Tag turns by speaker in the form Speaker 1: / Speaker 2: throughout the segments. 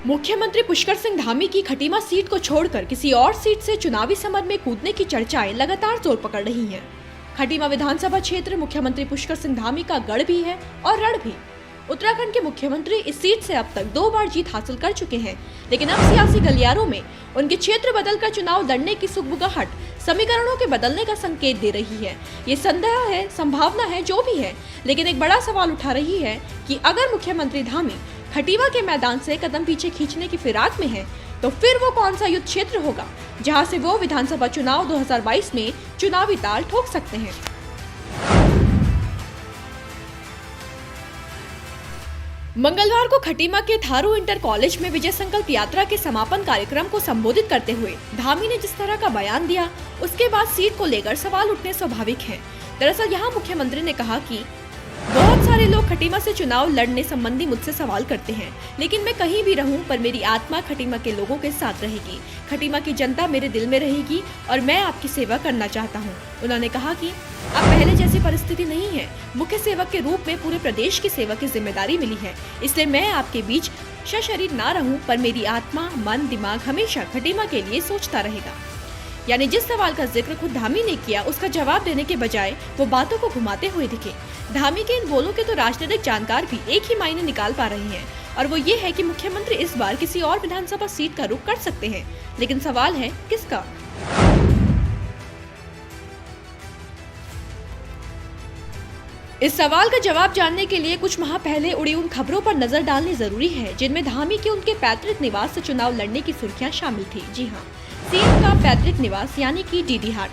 Speaker 1: मुख्यमंत्री पुष्कर सिंह धामी की खटीमा सीट को छोड़कर किसी और सीट से चुनावी समर में कूदने की चर्चाएं लगातार जोर पकड़ रही हैं। खटीमा विधानसभा क्षेत्र मुख्यमंत्री पुष्कर सिंह धामी का गढ़ भी है और रण भी। उत्तराखंड के मुख्यमंत्री इस सीट से अब तक 2 बार जीत हासिल कर चुके हैं, लेकिन अब सियासी गलियारों में उनके क्षेत्र बदलकर चुनाव लड़ने की सुगबुगाहट समीकरणों के बदलने का संकेत दे रही है। ये संदेह है, संभावना है, जो भी है, लेकिन एक बड़ा सवाल उठा रही है कि अगर मुख्यमंत्री धामी खटीमा के मैदान से कदम पीछे खींचने की फिराक में है, तो फिर वो कौन सा युद्ध क्षेत्र होगा जहां से वो विधानसभा चुनाव 2022 में चुनावी ताल ठोक सकते हैं। मंगलवार को खटीमा के थारू इंटर कॉलेज में विजय संकल्प यात्रा के समापन कार्यक्रम को संबोधित करते हुए धामी ने जिस तरह का बयान दिया, उसके बाद सीट को लेकर सवाल उठने स्वाभाविक हैं। दरअसल यहाँ मुख्यमंत्री ने कहा कि बहुत सारे लोग खटीमा से चुनाव लड़ने संबंधी मुझसे सवाल करते हैं, लेकिन मैं कहीं भी रहूं पर मेरी आत्मा खटीमा के लोगों के साथ रहेगी। खटीमा की जनता मेरे दिल में रहेगी और मैं आपकी सेवा करना चाहता हूं। उन्होंने कहा कि अब पहले जैसी परिस्थिति नहीं है। मुख्य सेवक के रूप में पूरे प्रदेश की सेवा की जिम्मेदारी मिली है, इसलिए मैं आपके बीच सशरीर ना रहूं पर मेरी आत्मा, मन, दिमाग हमेशा खटीमा के लिए सोचता रहेगा। यानी जिस सवाल का जिक्र खुद धामी ने किया, उसका जवाब देने के बजाय वो बातों को घुमाते हुए दिखे। धामी के इन बोलों के तो राजनीतिक जानकार भी एक ही मायने निकाल पा रहे हैं, और वो ये है कि मुख्यमंत्री इस बार किसी और विधानसभा सीट का रुख कर सकते हैं, लेकिन सवाल है किसका। इस सवाल का जवाब जानने के लिए कुछ माह पहले उड़ी उन खबरों पर नजर डालनी जरूरी है, जिनमें धामी के उनके पैतृक निवास से चुनाव लड़ने की सुर्खियां शामिल थी। जी हाँ, सीएम का पैतृक निवास यानी कि डीडीहाट।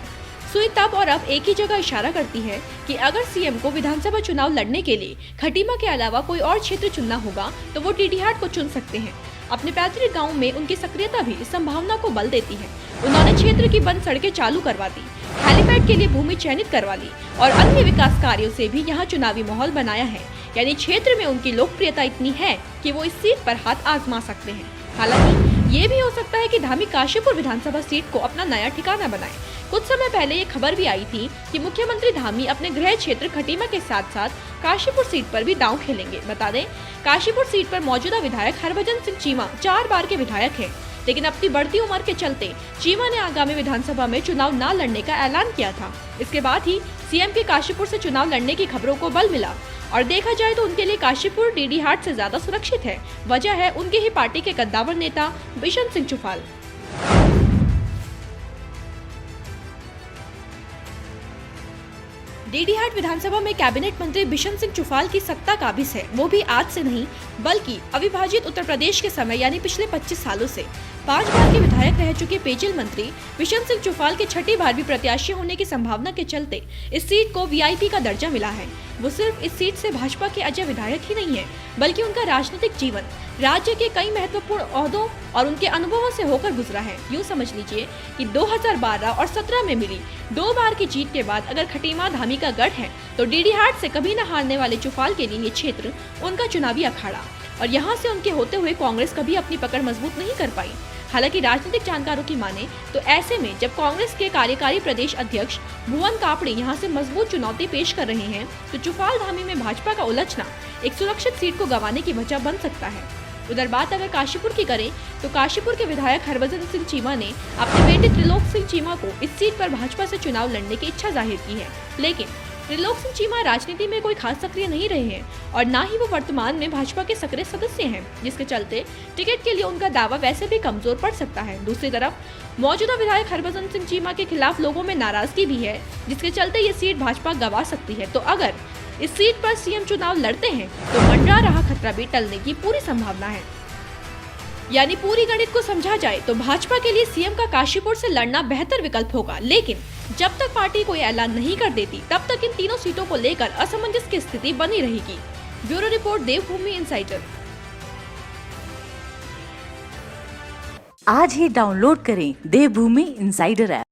Speaker 1: सुई तब और अब एक ही जगह इशारा करती है कि अगर सीएम को विधानसभा चुनाव लड़ने के लिए खटीमा के अलावा कोई और क्षेत्र चुनना होगा, तो वो डीडीहाट को चुन सकते हैं। अपने पैतृक गांव में उनकी सक्रियता भी इस संभावना को बल देती है। उन्होंने क्षेत्र की बंद सड़कें चालू करवा दी, हेलीपैड के लिए भूमि चयनित करवा ली और अन्य विकास कार्यों से भी यहाँ चुनावी माहौल बनाया है। यानी क्षेत्र में उनकी लोकप्रियता इतनी है कि वो इस सीट पर हाथ आजमा सकते हैं। हालांकि ये भी हो सकता है कि धामी काशीपुर विधानसभा सीट को अपना नया ठिकाना बनाए। कुछ समय पहले ये खबर भी आई थी कि मुख्यमंत्री धामी अपने गृह क्षेत्र खटीमा के साथ साथ काशीपुर सीट पर भी दांव खेलेंगे। बता दें, काशीपुर सीट पर मौजूदा विधायक हरभजन सिंह चीमा 4 बार के विधायक हैं, लेकिन अपनी बढ़ती उम्र के चलते चीमा ने आगामी विधानसभा में चुनाव न लड़ने का ऐलान किया था। इसके बाद ही सीएम के काशीपुर से चुनाव लड़ने की खबरों को बल मिला, और देखा जाए तो उनके लिए काशीपुर डीडीहाट से ज्यादा सुरक्षित है। वजह है उनके ही पार्टी के कद्दावर नेता बिशन सिंह चुफाल। डीडीहाट विधानसभा में कैबिनेट मंत्री बिशन सिंह चुफाल की सत्ता काबिज है, वो भी आज से नहीं बल्कि अविभाजित उत्तर प्रदेश के समय यानी पिछले 25 सालों से। 5 बार के विधायक रह चुके पेयजल मंत्री बिशन सिंह चुफाल के छठी बार भी प्रत्याशी होने की संभावना के चलते इस सीट को वीआईपी का दर्जा मिला है। वो सिर्फ इस सीट से भाजपा के अजय विधायक ही नहीं है, बल्कि उनका राजनीतिक जीवन राज्य के कई महत्वपूर्ण ओहदों और उनके अनुभवों से होकर गुजरा है। यूँ समझ लीजिए कि 2012 और 17 में मिली 2 बार की जीत के बाद अगर खटीमा धामी का गढ़ है, तो डीडीहाट से कभी न हारने वाले चुफाल के लिए ये क्षेत्र उनका चुनावी अखाड़ा, और यहाँ से उनके होते हुए कांग्रेस कभी अपनी पकड़ मजबूत नहीं कर पाई। हालांकि राजनीतिक जानकारों की माने तो ऐसे में जब कांग्रेस के कार्यकारी प्रदेश अध्यक्ष भुवन कापड़े यहाँ से मजबूत चुनौती पेश कर रहे हैं, तो चुफाल धामी में भाजपा का उलझना एक सुरक्षित सीट को गंवाने की वजह बन सकता है। उधर बात अगर काशीपुर की करें, तो काशीपुर के विधायक हरभजन सिंह चीमा ने अपने बेटे त्रिलोक सिंह चीमा को इस सीट पर भाजपा से चुनाव लड़ने की इच्छा जाहिर की है, लेकिन त्रिलोक सिंह चीमा राजनीति में कोई खास सक्रिय नहीं रहे हैं और न ही वो वर्तमान में भाजपा के सक्रिय सदस्य हैं, जिसके चलते टिकट के लिए उनका दावा वैसे भी कमजोर पड़ सकता है। दूसरी तरफ मौजूदा विधायक हरभजन सिंह चीमा के खिलाफ लोगों में नाराजगी भी है, जिसके चलते ये सीट भाजपा गंवा सकती है। तो अगर इस सीट पर सीएम चुनाव लड़ते हैं, तो मंडरा रहा खतरा भी टलने की पूरी संभावना है। यानी पूरी गणित को समझा जाए तो भाजपा के लिए सीएम का काशीपुर से लड़ना बेहतर विकल्प होगा, लेकिन जब तक पार्टी कोई ऐलान नहीं कर देती, तब तक इन तीनों सीटों को लेकर असमंजस की स्थिति बनी रहेगी। ब्यूरो रिपोर्ट, देवभूमि इनसाइडर।
Speaker 2: आज ही डाउनलोड करें देवभूमि इनसाइडर ऐप।